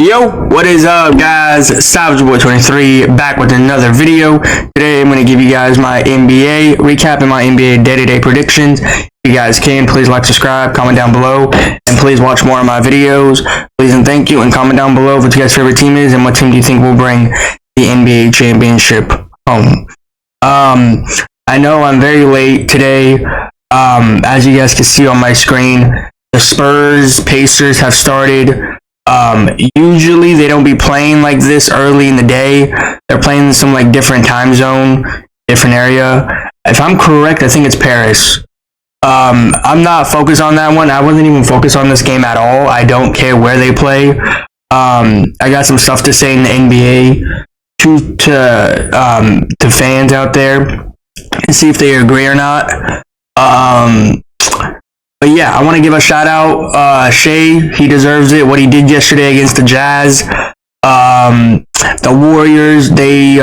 Yo, what is up, guys? SavageBoy23 back with another video. Today I'm going to give you guys my NBA, recapping my NBA day-to-day predictions. If you guys can, please like, subscribe, comment down below, and please watch more of my videos. Please and thank you, and comment down below what your guys' favorite team is and what team do you think will bring the NBA championship home. I know I'm very late today. As you guys can see on my screen, the Spurs Pacers have started. Usually they don't be playing like this early in the day. They're playing in some like different time zone, different area. If I'm correct, I think it's Paris. I'm not focused on that one. I wasn't even focused on this game at all. I don't care where they play. I got some stuff to say in the NBA to fans out there and see if they agree or not. But yeah, I want to give a shout out, Shea. He deserves it. What he did yesterday against the Jazz. The Warriors, they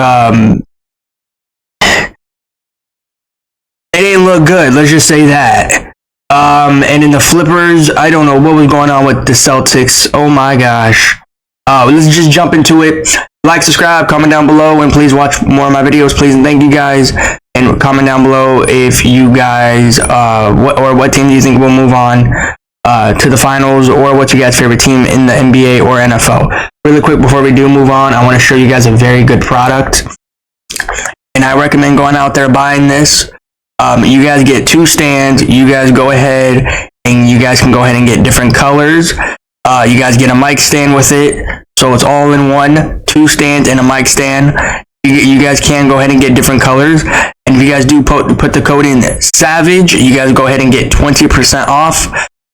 didn't look good. Let's just say that. And in the Flippers, I don't know what was going on with the Celtics. Oh my gosh. Let's just jump into it. Like, subscribe, comment down below, and please watch more of my videos, please, and thank you guys. And comment down below if you guys, what team do you think will move on to the finals, or what's your guys' favorite team in the NBA or NFL. Really quick before we do move on, I want to show you guys a very good product, and I recommend going out there buying this. You guys get 2 stands. You guys go ahead and you guys can go ahead and get different colors. You guys get a mic stand with it, so it's all in one. 2 stands and a mic stand. You guys can go ahead and get different colors. And if you guys do put the code in SAVAGE, you guys go ahead and get 20% off.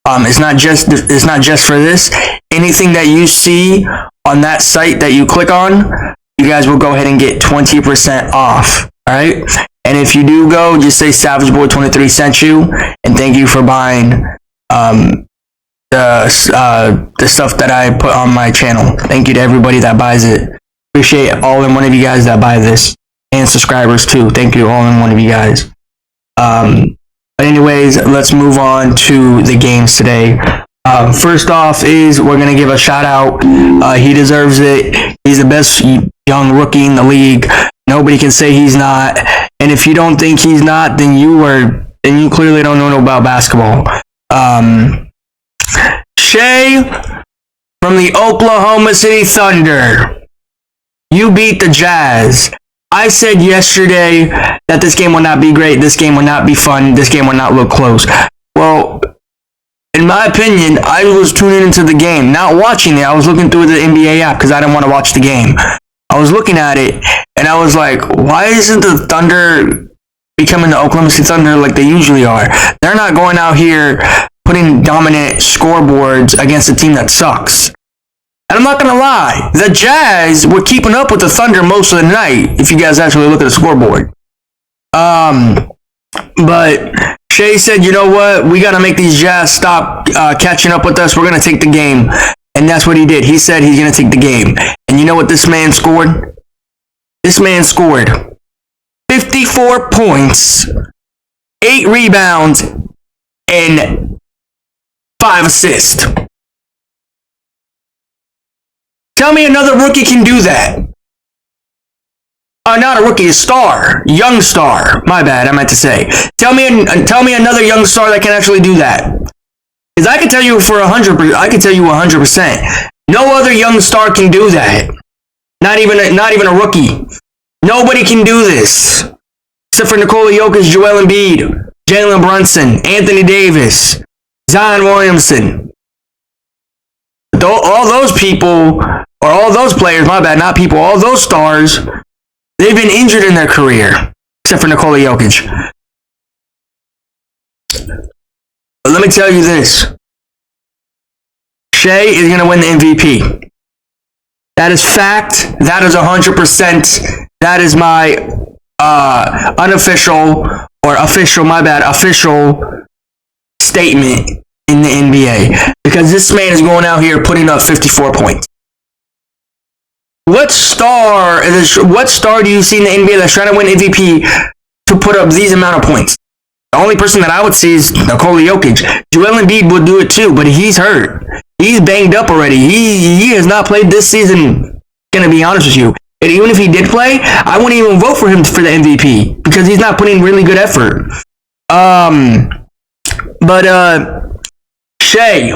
It's not just for this. Anything that you see on that site that you click on, you guys will go ahead and get 20% off. All right. And if you do go, just say SavageBoy23 sent you, and thank you for buying the stuff that I put on my channel. Thank you to everybody that buys it. Appreciate all and one of you guys that buy this, and subscribers too. Thank you all and one of you guys. But anyways, let's move on to the games today. First off is we're gonna give a shout out. He deserves it. He's the best young rookie in the league. Nobody can say he's not. And if you don't think he's not, then you clearly don't know about basketball. Shea from the Oklahoma City Thunder. You beat the Jazz. I said yesterday that this game will not be great, this game will not be fun, this game will not look close. Well, in my opinion, I was tuning into the game, not watching it. I was looking through the NBA app because I didn't want to watch the game. I was looking at it, and I was like, why isn't the Thunder becoming the Oklahoma City Thunder like they usually are? They're not going out here putting dominant scoreboards against a team that sucks. And I'm not going to lie, the Jazz were keeping up with the Thunder most of the night, if you guys actually look at the scoreboard. But Shea said, you know what, we got to make these Jazz stop catching up with us. We're going to take the game. And that's what he did. He said he's going to take the game. And you know what this man scored? This man scored 54 points, 8 rebounds, and 5 assists. Tell me another rookie can do that. Not a rookie, a star. Young star. My bad, I meant to say. Tell me another young star that can actually do that. Because I can tell you 100%. No other young star can do that. Not even a rookie. Nobody can do this. Except for Nikola Jokic, Joel Embiid, Jalen Brunson, Anthony Davis, Zion Williamson. All those people, or all those players, my bad, not people, all those stars, they've been injured in their career, except for Nikola Jokic. But let me tell you this. Shea is going to win the MVP. That is fact. That is 100%. That is my official statement in the NBA, because this man is going out here putting up 54 points. What star do you see in the NBA that's trying to win MVP to put up these amount of points? The only person that I would see is Nikola Jokic. Joel Embiid would do it too, but he's hurt. He's banged up already. He has not played this season, gonna be honest with you. And even if he did play, I wouldn't even vote for him for the MVP because he's not putting really good effort. But Shai,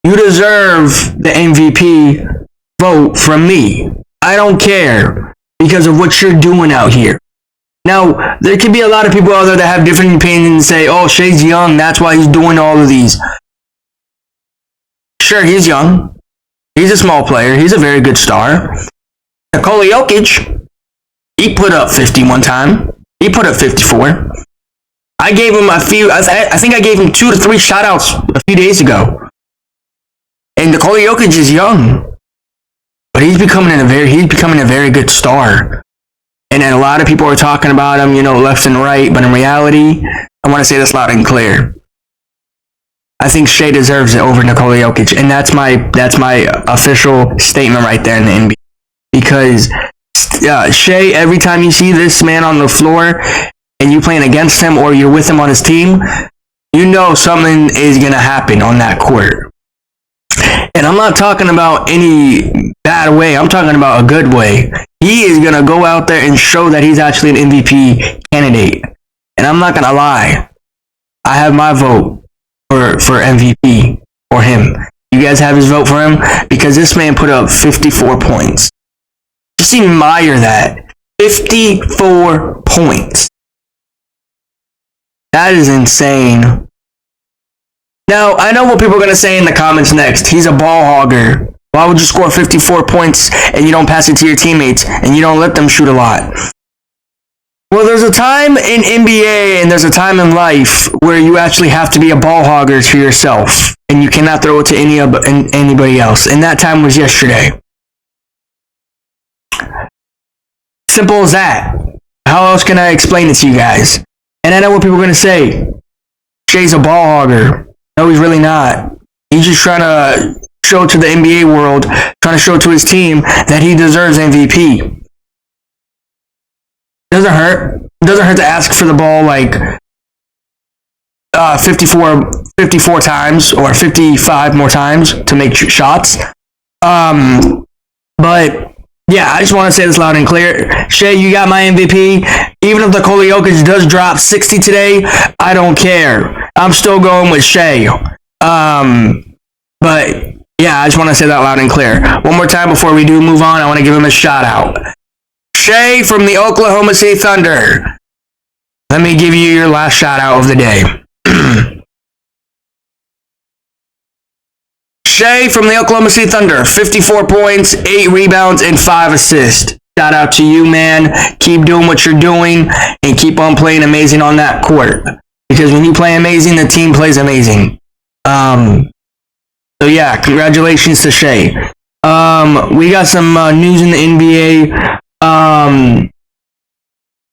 you deserve the MVP vote from me. I don't care because of what you're doing out here. Now, there could be a lot of people out there that have different opinions and say, oh, Shai's young, that's why he's doing all of these. Sure, he's young. He's a small player. He's a very good star. Nikola Jokic, he put up 50 one time. He put up 54. I gave him I think I gave him 2 to 3 shoutouts a few days ago. And Nikola Jokic is young. But he's becoming a very good star. And then a lot of people are talking about him, left and right. But in reality, I want to say this loud and clear. I think Shai deserves it over Nikola Jokic, and that's my official statement right there in the NBA. Because Shai, every time you see this man on the floor and you playing against him or you're with him on his team, you know something is gonna happen on that court. And I'm not talking about any bad way. I'm talking about a good way. He is gonna go out there and show that he's actually an MVP candidate. And I'm not gonna lie, I have my vote for MVP for him. You guys have his vote for him because this man put up 54 points. Just admire that. 54 points. That is insane. Now, I know what people are going to say in the comments next. He's a ball hogger. Why would you score 54 points and you don't pass it to your teammates and you don't let them shoot a lot? Well, there's a time in NBA and there's a time in life where you actually have to be a ball hogger to yourself and you cannot throw it to anybody else. And that time was yesterday. Simple as that. How else can I explain it to you guys? And I know what people are going to say. Shai's a ball hogger. No, he's really not. He's just trying to show to the NBA world, trying to show to his team that he deserves MVP. Doesn't hurt. It doesn't hurt to ask for the ball like 54 times or 55 more times to make shots. But yeah, I just want to say this loud and clear. Shai, you got my MVP. Even if Nikola Jokic does drop 60 today, I don't care. I'm still going with Shai. But yeah, I just want to say that loud and clear. One more time before we do move on, I want to give him a shout out. Shai from the Oklahoma City Thunder. Let me give you your last shout out of the day. Shai from the Oklahoma City Thunder, 54 points, 8 rebounds, and 5 assists. Shout out to you, man. Keep doing what you're doing and keep on playing amazing on that court. Because when you play amazing, the team plays amazing. So yeah, congratulations to Shai. We got some news in the NBA.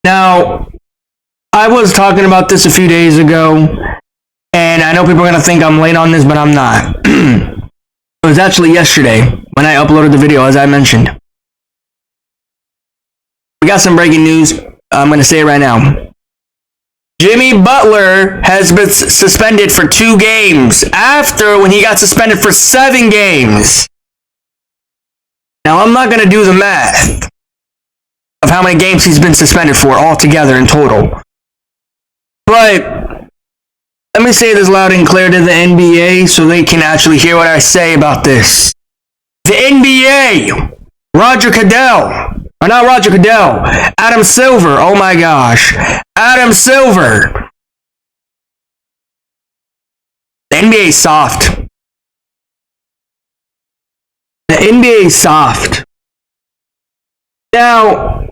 Now, I was talking about this a few days ago, and I know people are going to think I'm late on this, but I'm not. It was actually yesterday when I uploaded the video, as I mentioned. We got some breaking news. I'm going to say it right now. Jimmy Butler has been suspended for 2 games after when he got suspended for 7 games. Now, I'm not going to do the math of how many games he's been suspended for altogether in total. But let me say this loud and clear to the NBA so they can actually hear what I say about this. The NBA, Adam Silver, oh my gosh, Adam Silver. The NBA is soft. The NBA is soft. Now,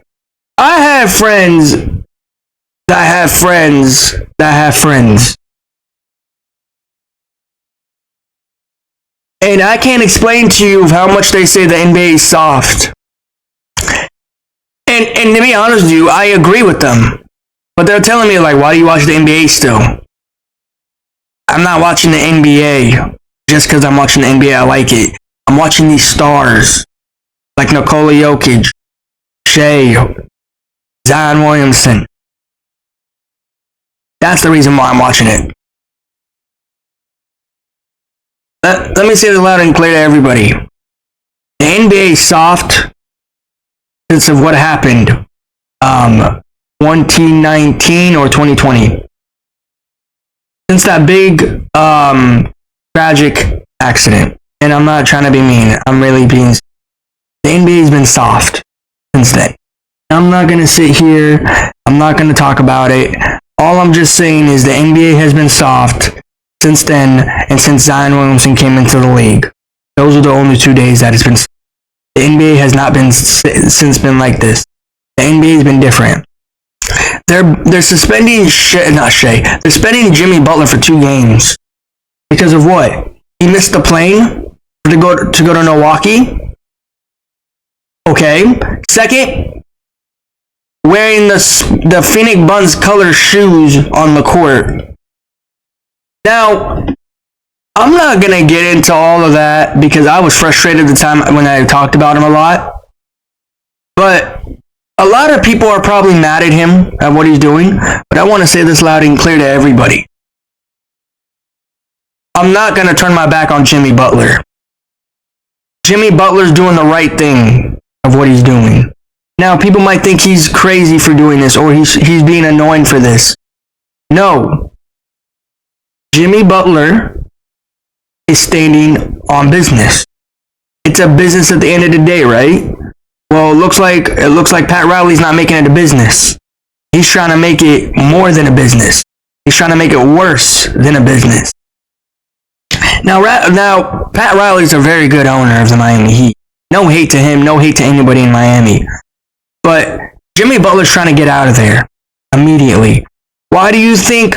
I have friends that have friends that have friends. And I can't explain to you how much they say the NBA is soft. And to be honest with you, I agree with them. But they're telling me, like, why do you watch the NBA still? I'm not watching the NBA just because I'm watching the NBA. I like it. I'm watching these stars like Nikola Jokic, Shai, Zion Williamson. That's the reason why I'm watching it. let me say this loud and clear to everybody. The NBA is soft since of what happened 2019 or 2020. Since that big tragic accident. And I'm not trying to be mean. I'm really being... The NBA has been soft since then. I'm not going to sit here. I'm not going to talk about it. All I'm just saying is the NBA has been soft since then and since Zion Williamson came into the league. Those are the only 2 days that it's been... The NBA has not been since been like this. The NBA has been different. They're suspending They're suspending Jimmy Butler for 2 games. Because of what? He missed the plane to go to Milwaukee. Okay. Second, wearing the Phoenix Suns color shoes on the court. Now, I'm not going to get into all of that because I was frustrated at the time when I talked about him a lot. But a lot of people are probably mad at him at what he's doing. But I want to say this loud and clear to everybody. I'm not going to turn my back on Jimmy Butler. Jimmy Butler's doing the right thing of what he's doing. Now, people might think he's crazy for doing this or he's being annoying for this. No. Jimmy Butler is standing on business. It's a business at the end of the day, right? Well, it looks like Pat Riley's not making it a business. He's trying to make it more than a business. He's trying to make it worse than a business. Now, Pat Riley's a very good owner of the Miami Heat. No hate to him, no hate to anybody in Miami. But Jimmy Butler's trying to get out of there immediately. Why do you think...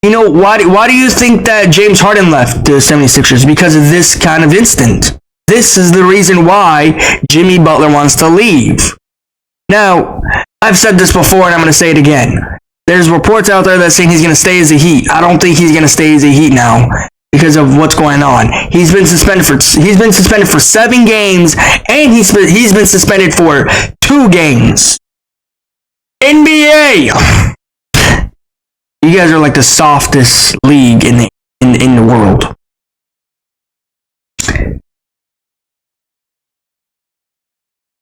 why do you think that James Harden left the 76ers? Because of this kind of incident. This is the reason why Jimmy Butler wants to leave. Now, I've said this before and I'm going to say it again. There's reports out there that saying he's going to stay as a Heat. I don't think he's going to stay as a Heat now because of what's going on. He's been suspended for 7 games and he's been suspended for 2 games. NBA. You guys are like the softest league in the world.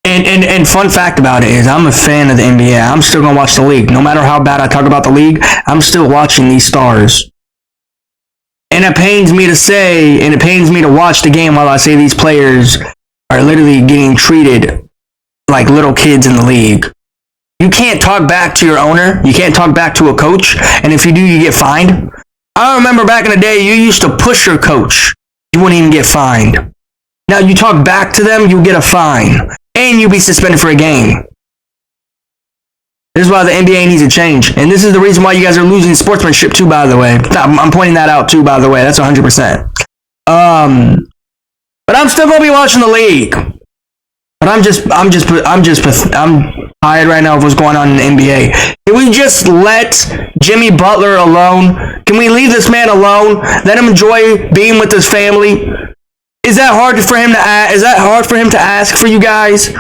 And fun fact about it is I'm a fan of the NBA. I'm still going to watch the league. No matter how bad I talk about the league, I'm still watching these stars. And it pains me to say, and it pains me to watch the game while I say these players are literally getting treated like little kids in the league. You can't talk back to your owner. You can't talk back to a coach. And if you do, you get fined. I remember back in the day, you used to push your coach. You wouldn't even get fined. Now you talk back to them, you get a fine. And you'll be suspended for a game. This is why the NBA needs to change. And this is the reason why you guys are losing sportsmanship too, by the way. I'm pointing that out too, by the way. That's 100%. But I'm still going to be watching the league. But I'm tired right now of what's going on in the NBA. Can we just let Jimmy Butler alone? Can we leave this man alone? Let him enjoy being with his family? Is that hard for him to ask? Is that hard for him to ask for you guys?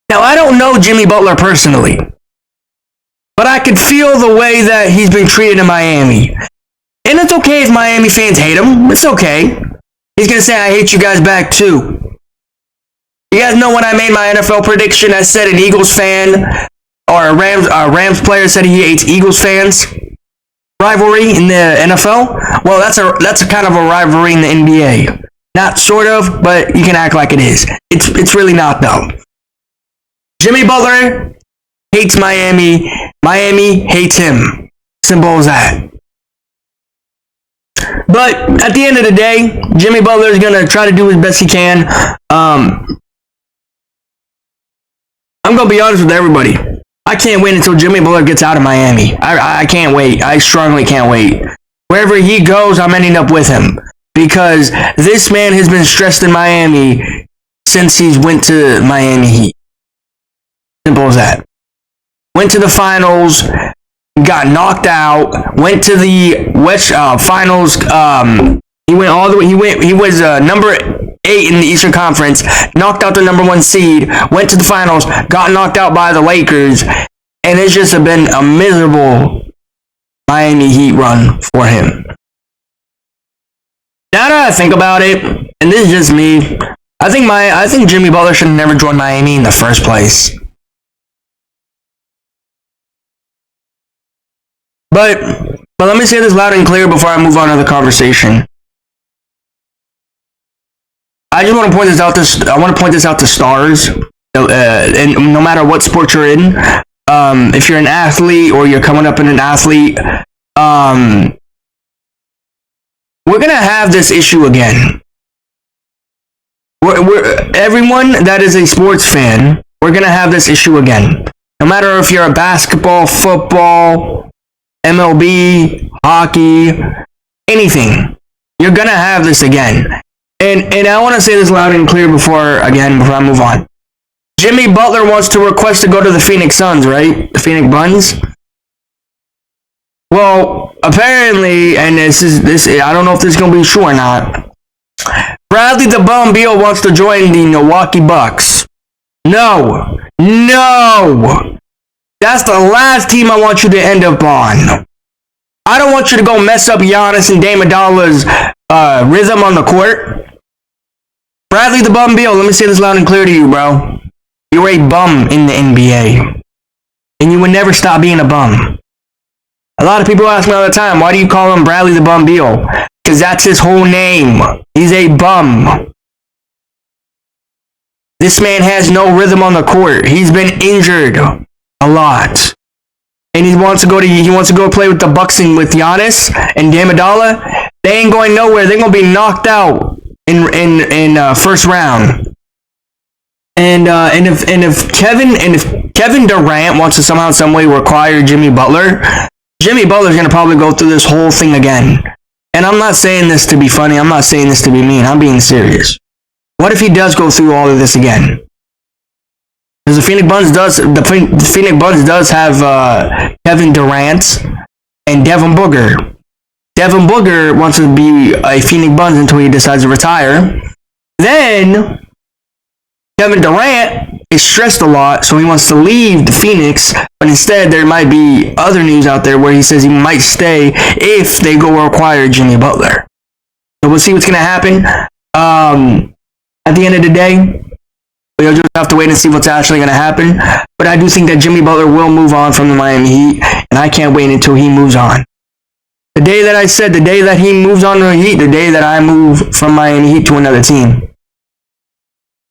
Now, I don't know Jimmy Butler personally, but I could feel the way that he's been treated in Miami. And it's okay if Miami fans hate him. It's okay. He's going to say, I hate you guys back too. You guys know when I made my NFL prediction, I said an Eagles fan or a Rams player said he hates Eagles fans. Rivalry in the NFL? Well, that's a kind of a rivalry in the NBA. Not sort of, but you can act like it is. It's really not though. Jimmy Butler hates Miami. Miami hates him. Simple as that. But at the end of the day, Jimmy Butler is gonna try to do his best he can. I'm gonna be honest with everybody. I can't wait until Jimmy Butler gets out of Miami. I can't wait. I strongly can't wait. Wherever he goes, I'm ending up with him. Because this man has been stressed in Miami since he's went to Miami Heat. Simple as that. Went to the finals, got knocked out, went to the West finals. He went all the way. He was number 8 in the Eastern Conference, knocked out the number 1 seed, went to the finals, got knocked out by the Lakers, and it's just been a miserable Miami Heat run for him. Now that I think about it, and this is just me, I think Jimmy Butler should have never joined Miami in the first place. But let me say this loud and clear before I move on to the conversation. I just want to point this out. I want to point this out to stars, and no matter what sport you're in, if you're an athlete or you're coming up in an athlete, we're gonna have this issue again. Everyone that is a sports fan, we're gonna have this issue again. No matter if you're a basketball, football, MLB, hockey, anything, you're gonna have this again. And I want to say this loud and clear before I move on. Jimmy Butler wants to request to go to the Phoenix Suns, right? The Phoenix Buns. Well, apparently, and this I don't know if this is gonna be true or not. Bradley the Bum Beal wants to join the Milwaukee Bucks. No. That's the last team I want you to end up on. I don't want you to go mess up Giannis and Dame Adala's rhythm on the court. Bradley the Bum Beal, let me say this loud and clear to you, bro. You're a bum in the NBA. And you will never stop being a bum. A lot of people ask me all the time, why do you call him Bradley the Bum Beal? Because that's his whole name. He's a bum. This man has no rhythm on the court. He's been injured a lot. And he wants to go play with the Bucks and with Giannis and Dame Adala. They ain't going nowhere. They're going to be knocked out in first round. And if Kevin Durant wants to somehow some way require Jimmy Butler's going to probably go through this whole thing again. And I'm not saying this to be funny. I'm not saying this to be mean. I'm being serious. What if he does go through all of this again? Because the Phoenix Buns does have Kevin Durant and Devin Booker. Devin Booker wants to be a Phoenix Buns until he decides to retire. Then Kevin Durant is stressed a lot, so he wants to leave the Phoenix, but instead there might be other news out there where he says he might stay if they go acquire Jimmy Butler. So we'll see what's going to happen. At the end of the day, we'll just have to wait and see what's actually going to happen. But I do think that Jimmy Butler will move on from the Miami Heat, and I can't wait until he moves on. The day that he moves on to the Heat, the day that I move from Miami Heat to another team.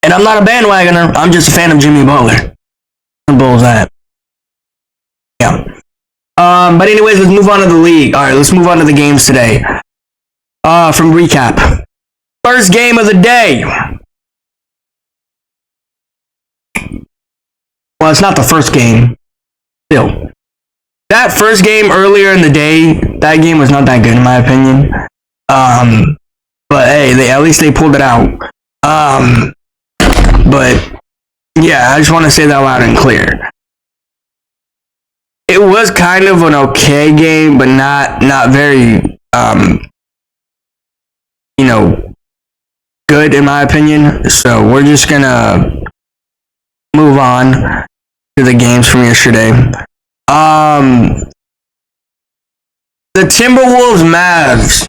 And I'm not a bandwagoner. I'm just a fan of Jimmy Butler. Simple as that. Yeah. But anyways, let's move on to the league. All right, let's move on to the games today. From recap. First game of the day. Well, it's not the first game. Still. That first game earlier in the day, that game was not that good in my opinion. But hey, at least they pulled it out. But yeah, I just want to say that loud and clear. It was kind of an okay game, but not very good in my opinion. So we're just gonna move on to the games from yesterday. The Timberwolves Mavs.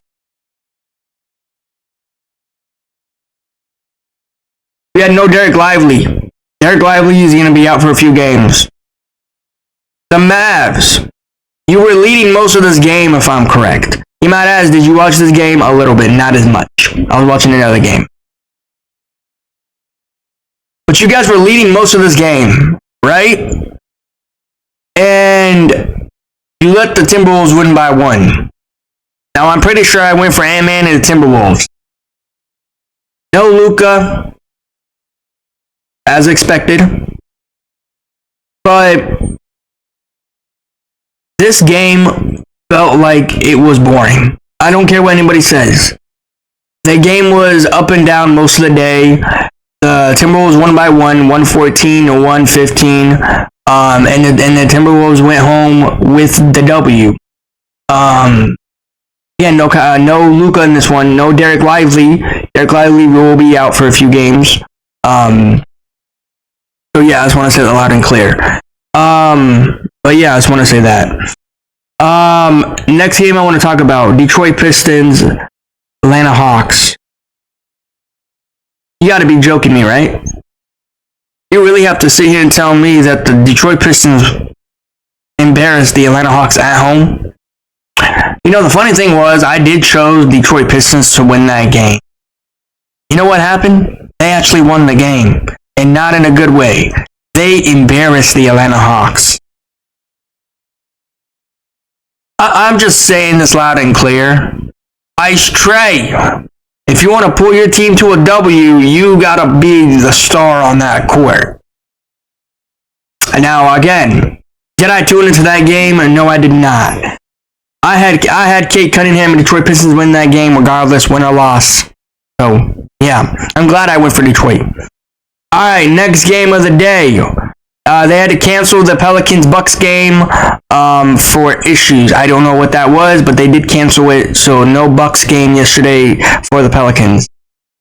We had no Derek Lively. Derek Lively is going to be out for a few games. The Mavs. You were leading most of this game, if I'm correct. You might ask, did you watch this game? A little bit, not as much. I was watching another game. But you guys were leading most of this game, right? And you let the Timberwolves win by 1. Now, I'm pretty sure I went for Ant-Man and the Timberwolves. No Luka, as expected. But this game felt like it was boring. I don't care what anybody says. The game was up and down most of the day. The Timberwolves won by 114 to 115. And the Timberwolves went home with the W. Yeah, no Luka in this one. No Derek Lively. Derek Lively will be out for a few games. So yeah, I just want to say that loud and clear. But yeah, I just want to say that. Next game I want to talk about, Detroit Pistons Atlanta Hawks. You gotta be joking me, right? You really have to sit here and tell me that the Detroit Pistons embarrassed the Atlanta Hawks at home? You know, the funny thing was, I did choose Detroit Pistons to win that game. You know what happened? They actually won the game, and not in a good way. They embarrassed the Atlanta Hawks. I'm just saying this loud and clear. Ice Trey, if you want to pull your team to a W, you gotta be the star on that court. And now again, did I tune into that game? No, I did not. I had Kate Cunningham and Detroit Pistons win that game regardless, win or loss. So yeah, I'm glad I went for Detroit. All right, next game of the day. They had to cancel the Pelicans-Bucks game for issues. I don't know what that was, but they did cancel it. So no Bucks game yesterday for the Pelicans.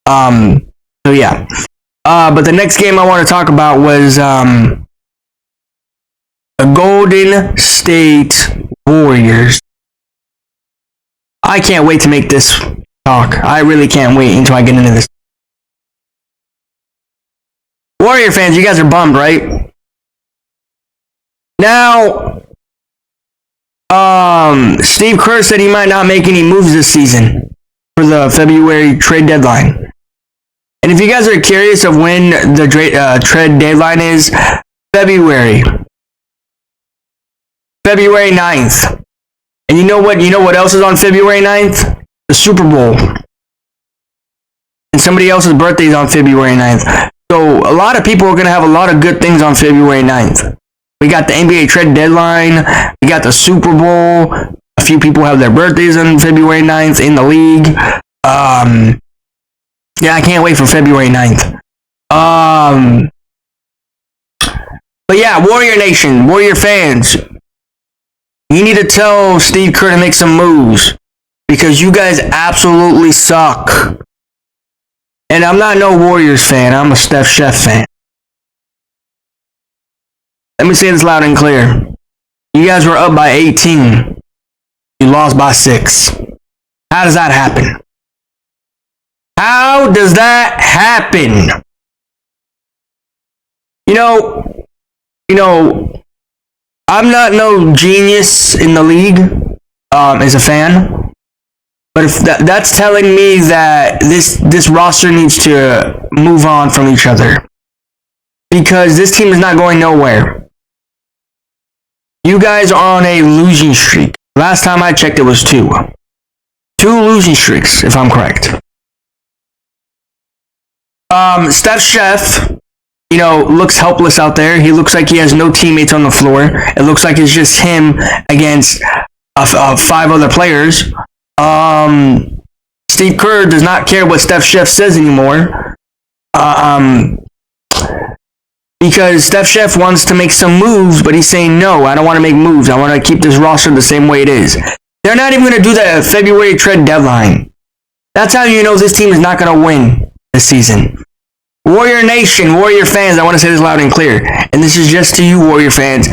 So yeah. But the next game I want to talk about was the Golden State Warriors. I can't wait to make this talk. I really can't wait until I get into this. Warrior fans, you guys are bummed, right? Now, Steve Kerr said he might not make any moves this season for the February trade deadline. And if you guys are curious of when the trade deadline is, February 9th. And you know what else is on February 9th? The Super Bowl. And somebody else's birthday is on February 9th. So a lot of people are going to have a lot of good things on February 9th. We got the NBA trade deadline. We got the Super Bowl. A few people have their birthdays on February 9th in the league. Yeah, I can't wait for February 9th. But yeah, Warrior Nation, Warrior fans, you need to tell Steve Kerr to make some moves because you guys absolutely suck. And I'm not no Warriors fan. I'm a Steph Chef fan. Let me say this loud and clear. You guys were up by 18. You lost by 6. How does that happen? How does that happen? You know, I'm not no genius in the league as a fan. But if that's telling me that this roster needs to move on from each other. Because this team is not going nowhere. You guys are on a losing streak. Last time I checked, it was 2. 2 losing streaks, if I'm correct. Steph Chef, looks helpless out there. He looks like he has no teammates on the floor. It looks like it's just him against 5 other players. Steve Kerr does not care what Steph Chef says anymore. Because Steph Chef wants to make some moves, but he's saying, no, I don't want to make moves. I want to keep this roster the same way it is. They're not even going to do the February trade deadline. That's how you know this team is not going to win this season. Warrior Nation, Warrior fans, I want to say this loud and clear. And this is just to you, Warrior fans.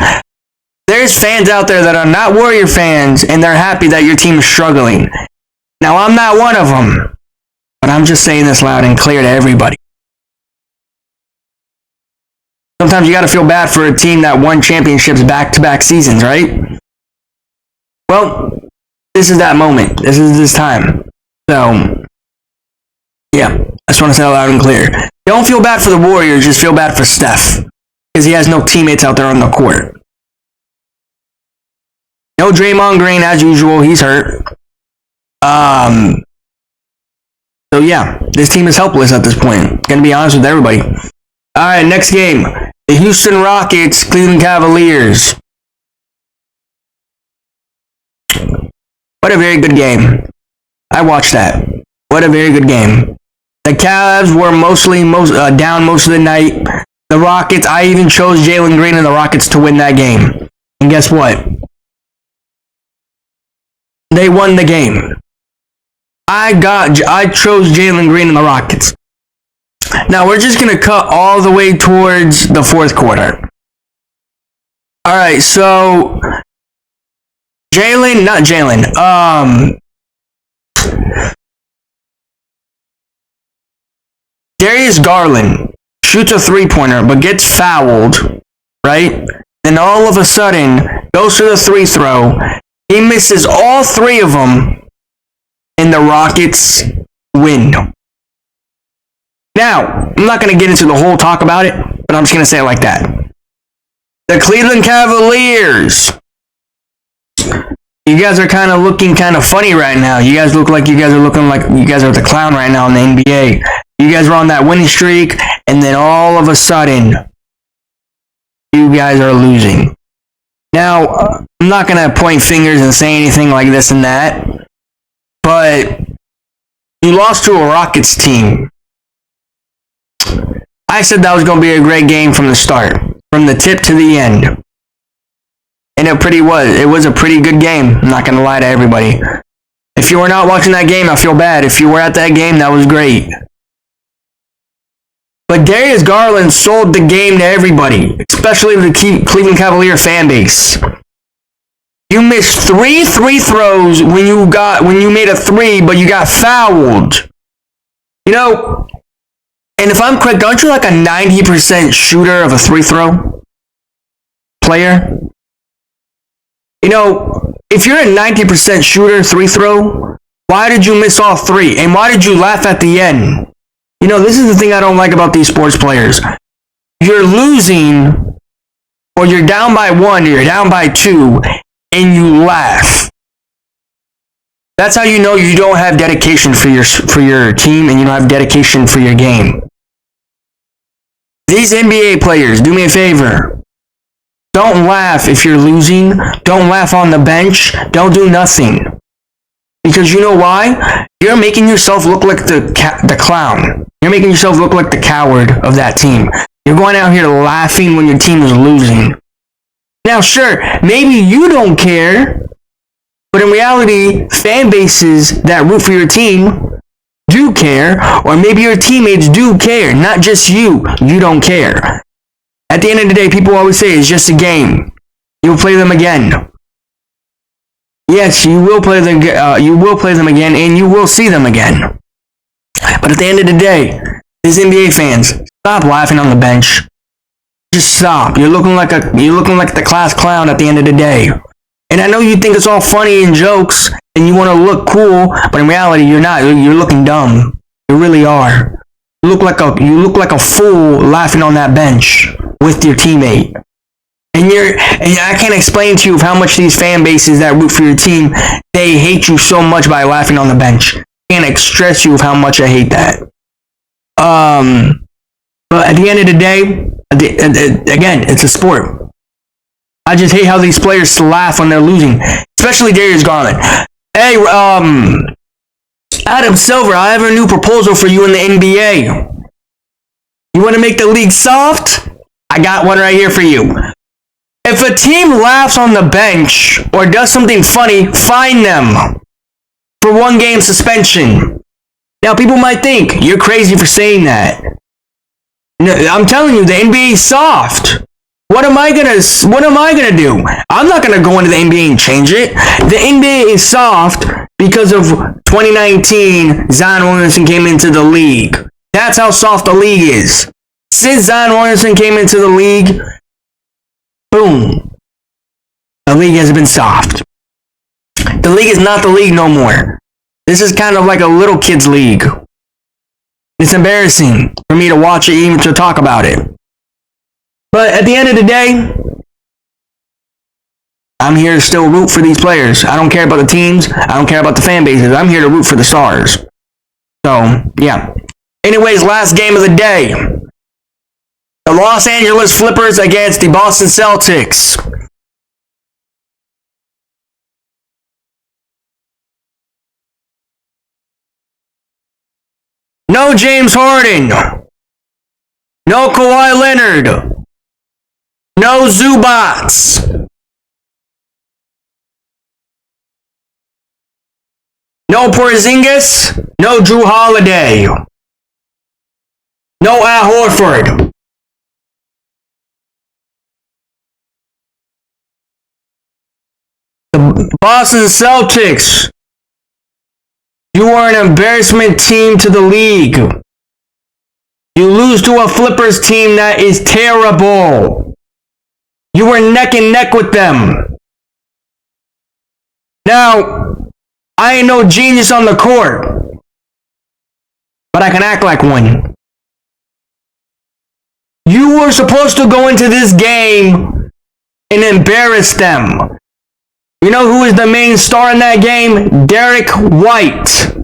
There's fans out there that are not Warrior fans, and they're happy that your team is struggling. Now, I'm not one of them. But I'm just saying this loud and clear to everybody. Sometimes you got to feel bad for a team that won championships back-to-back seasons, right? Well, this is that moment. This is this time. So, yeah, I just want to say it loud and clear. Don't feel bad for the Warriors, just feel bad for Steph. Because he has no teammates out there on the court. No Draymond Green, as usual. He's hurt. So, yeah, this team is helpless at this point. Gonna be honest with everybody. All right, next game. The Houston Rockets, Cleveland Cavaliers. What a very good game. I watched that. What a very good game. The Cavs were down most of the night. The Rockets, I even chose Jalen Green and the Rockets to win that game. And guess what? They won the game. I chose Jalen Green and the Rockets. Now, we're just going to cut all the way towards the fourth quarter. All right, so Darius Garland shoots a three-pointer but gets fouled, right? Then all of a sudden goes to the free throw. He misses all three of them, and the Rockets win. Now, I'm not going to get into the whole talk about it, but I'm just going to say it like that. The Cleveland Cavaliers. You guys are kind of looking kind of funny right now. You guys look like you guys are looking like you guys are the clown right now in the NBA. You guys were on that winning streak, and then all of a sudden, you guys are losing. Now, I'm not going to point fingers and say anything like this and that, but you lost to a Rockets team. I said that was going to be a great game from the start, from the tip to the end. And it was a pretty good game. I'm not going to lie to everybody. If you were not watching that game, I feel bad. If you were at that game, that was great. But Darius Garland sold the game to everybody, especially the Cleveland Cavalier fan base. You missed three free throws when you made a three, but you got fouled. You know, and if I'm correct, aren't you like a 90% shooter of a free throw player? You know, if you're a 90% shooter free throw, why did you miss all three? And why did you laugh at the end? You know, this is the thing I don't like about these sports players. You're losing, or you're down by 1, or you're down by 2, and you laugh. That's how you know you don't have dedication for your team, and you don't have dedication for your game. These NBA players, do me a favor. Don't laugh if you're losing. Don't laugh on the bench. Don't do nothing. Because you know why? You're making yourself look like the clown. You're making yourself look like the coward of that team. You're going out here laughing when your team is losing. Now, sure, maybe you don't care, but in reality, fan bases that root for your team do care, or maybe your teammates do care, not just you. You don't care. At the end of the day, people always say it's just a game. You'll play them again. Yes, you will play them again, and you will see them again. But at the end of the day, these NBA fans, stop laughing on the bench. Just stop. You're looking like the class clown at the end of the day. And I know you think it's all funny and jokes, and you want to look cool, but in reality, you're not. You're looking dumb. You really are. You look like a fool laughing on that bench with your teammate. And I can't explain to you how much these fan bases that root for your team, they hate you so much by laughing on the bench. I can't stress you of how much I hate that. But at the end of the day, again, it's a sport. I just hate how these players laugh when they're losing, especially Darius Garland. Hey, Adam Silver, I have a new proposal for you in the NBA. You want to make the league soft? I got one right here for you. If a team laughs on the bench or does something funny, fine them for 1 game suspension. Now, people might think you're crazy for saying that. No, I'm telling you, the NBA is soft. What am I gonna do? I'm not gonna go into the NBA and change it. The NBA is soft because of 2019. Zion Williamson came into the league. That's how soft the league is. Since Zion Williamson came into the league, boom, the league has been soft. The league is not the league no more. This is kind of like a little kid's league. It's embarrassing for me to watch it, even to talk about it. But at the end of the day, I'm here to still root for these players. I don't care about the teams. I don't care about the fan bases. I'm here to root for the stars. So, yeah. Anyways, last game of the day. The Los Angeles Clippers against the Boston Celtics. No James Harden. No Kawhi Leonard. No Zubats. No Porzingis. No Drew Holiday. No Al Horford. The Boston Celtics. You are an embarrassment team to the league. You lose to a Flippers team that is terrible. You were neck and neck with them. Now, I ain't no genius on the court, but I can act like one. You were supposed to go into this game and embarrass them. You know who is the main star in that game? Derek White.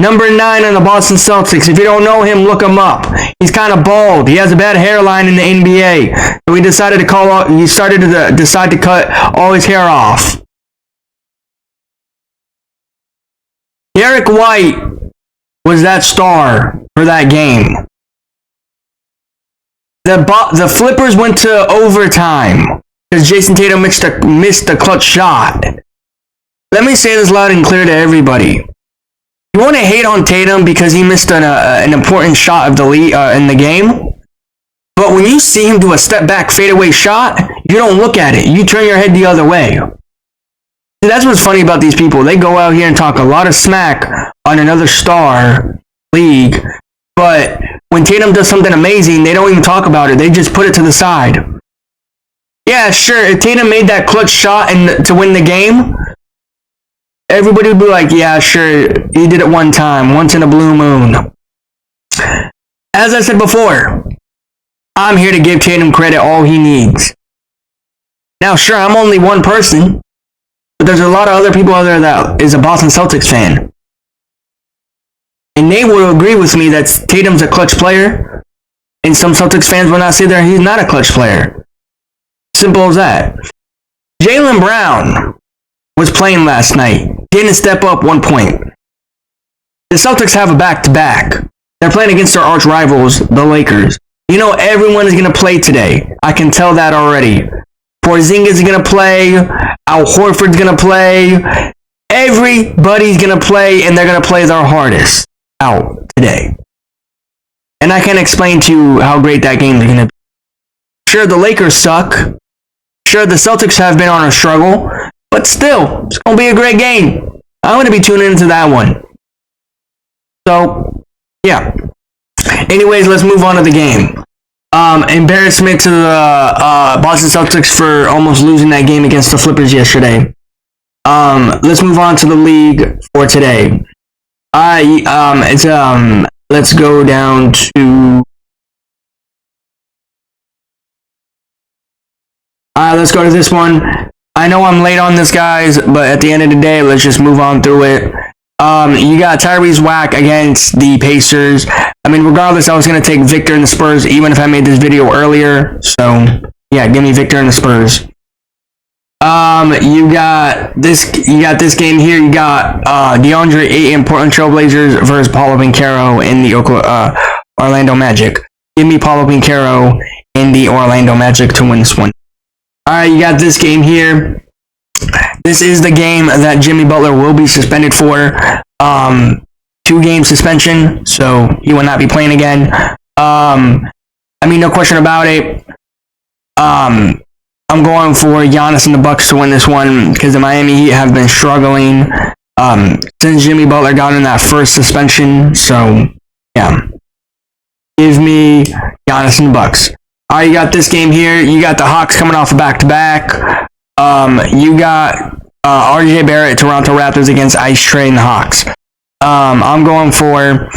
Number 9 on the Boston Celtics. If you don't know him, look him up. He's kind of bald. He has a bad hairline in the NBA. So he decided to decide to cut all his hair off. Derek White was that star for that game. The Flippers went to overtime because Jason Tatum missed a clutch shot. Let me say this loud and clear to everybody. You want to hate on Tatum because he missed an important shot of the lead in the game, but when you see him do a step back fadeaway shot, you don't look at it. You turn your head the other way. See, that's what's funny about these people. They go out here and talk a lot of smack on another star league, but when Tatum does something amazing, they don't even talk about it. They just put it to the side. Yeah, sure, if Tatum made that clutch shot to win the game, everybody would be like, yeah, sure, he did it one time, once in a blue moon. As I said before, I'm here to give Tatum credit all he needs. Now, sure, I'm only one person, but there's a lot of other people out there that is a Boston Celtics fan. And they will agree with me that Tatum's a clutch player, and some Celtics fans will not say that he's not a clutch player. Simple as that. Jaylen Brown was playing last night. Didn't step up 1 point. The Celtics have a back-to-back. They're playing against their arch rivals, the Lakers. You know everyone is going to play today. I can tell that already. Porzingis is going to play. Al Horford's going to play. Everybody's going to play, and they're going to play their hardest out today. And I can't explain to you how great that game is going to be. Sure, the Lakers suck. Sure, the Celtics have been on a struggle. But still, it's going to be a great game. I'm going to be tuning into that one. So, yeah. Anyways, let's move on to the game. Embarrassment to the Boston Celtics for almost losing that game against the Flippers yesterday. Let's move on to the league for today. Let's go down to... let's go to this one. I know I'm late on this, guys, but at the end of the day, let's just move on through it. You got Tyrese Whack against the Pacers. I mean, regardless, I was going to take Victor and the Spurs, even if I made this video earlier. So, yeah, give me Victor and the Spurs. You got this game here. You got DeAndre Ayton, Portland Trailblazers versus Paolo Banchero in the Orlando Magic. Give me Paolo Banchero in the Orlando Magic to win this one. Alright, you got this game here. This is the game that Jimmy Butler will be suspended for. 2-game suspension, so he will not be playing again. I mean, no question about it. I'm going for Giannis and the Bucks to win this one because the Miami Heat have been struggling since Jimmy Butler got in that first suspension. So, yeah. Give me Giannis and the Bucks. Alright, you got this game here. You got the Hawks coming off a back-to-back. You got RJ Barrett, Toronto Raptors against Ice Trae and the Hawks. I'm going for...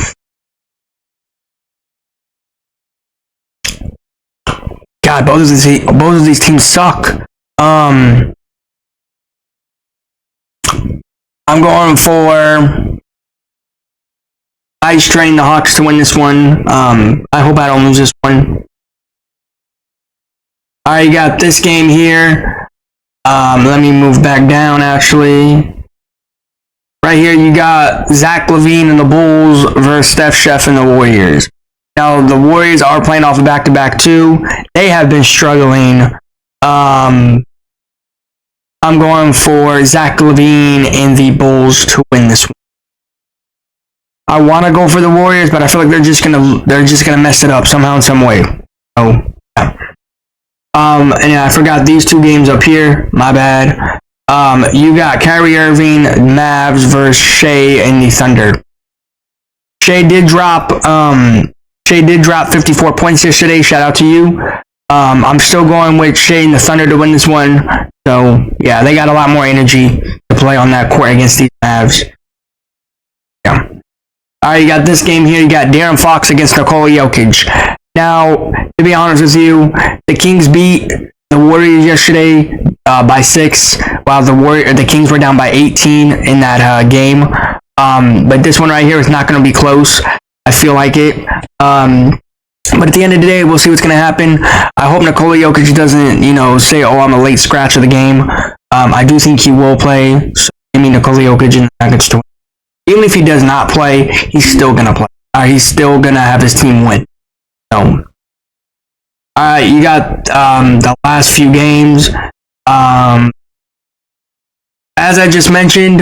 God, both of these teams suck. I'm going for Ice Trae and the Hawks to win this one. I hope I don't lose this one. Alright, you got this game here. Let me move back down, actually. Right here, you got Zach LaVine and the Bulls versus Steph Chef and the Warriors. Now, the Warriors are playing off a back-to-back, too. They have been struggling. I'm going for Zach LaVine and the Bulls to win this one. I want to go for the Warriors, but I feel like they're just gonna mess it up somehow in some way. So, yeah. And I forgot these 2 games up here. My bad. You got Kyrie Irving, Mavs versus Shea and the Thunder. Shea did drop Shea did drop 54 points yesterday. Shout out to you. I'm still going with Shea and the Thunder to win this one. So, yeah, they got a lot more energy to play on that court against these Mavs. Yeah. All right, you got this game here. You got De'Aaron Fox against Nikola Jokic. Now, to be honest with you, the Kings beat the Warriors yesterday by 6, while the Kings were down by 18 in that game. But this one right here is not going to be close. I feel like it. But at the end of the day, we'll see what's going to happen. I hope Nikola Jokic doesn't, say, oh, I'm a late scratch of the game. I do think he will play. So give me Nikola Jokic and the Nuggets to win. Even if he does not play, he's still going to play. He's still going to have his team win. So, you got the last few games. As I just mentioned,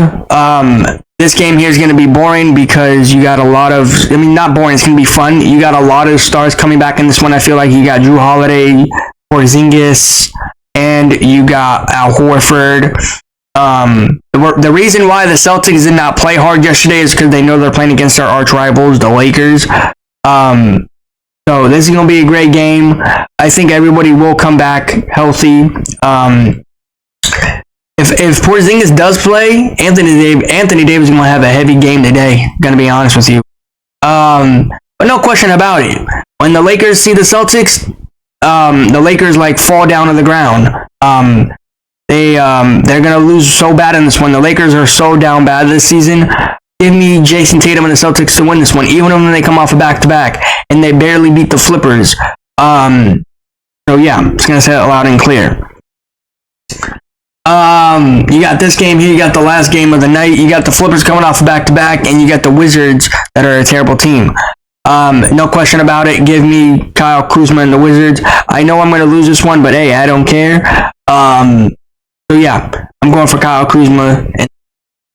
this game here is going to be boring because you got a lot of, not boring, it's going to be fun. You got a lot of stars coming back in this one. I feel like you got Jrue Holiday, Porzingis, and you got Al Horford. The reason why the Celtics did not play hard yesterday is because they know they're playing against their arch rivals, the Lakers. So this is going to be a great game. I think everybody will come back healthy. If Porzingis does play, Anthony Davis is going to have a heavy game today. Going to be honest with you. But no question about it. When the Lakers see the Celtics, the Lakers fall down to the ground. They're going to lose so bad in this one. The Lakers are so down bad this season. Give me Jason Tatum and the Celtics to win this one, even when they come off a back-to-back and they barely beat the Flippers. So yeah, I'm just going to say it loud and clear. You got this game here. You got the last game of the night. You got the Flippers coming off a back-to-back, and you got the Wizards that are a terrible team. No question about it. Give me Kyle Kuzma and the Wizards. I know I'm going to lose this one, but hey, I don't care. So yeah, I'm going for Kyle Kuzma.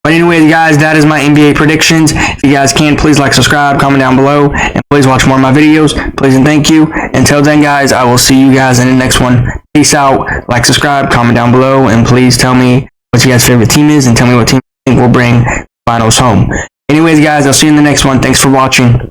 But anyways, guys, that is my NBA predictions. If you guys can, please like, subscribe, comment down below, and please watch more of my videos. Please and thank you. Until then, guys, I will see you guys in the next one. Peace out. Like, subscribe, comment down below, and please tell me what your guys' favorite team is, and tell me what team you think will bring finals home. Anyways, guys, I'll see you in the next one. Thanks for watching.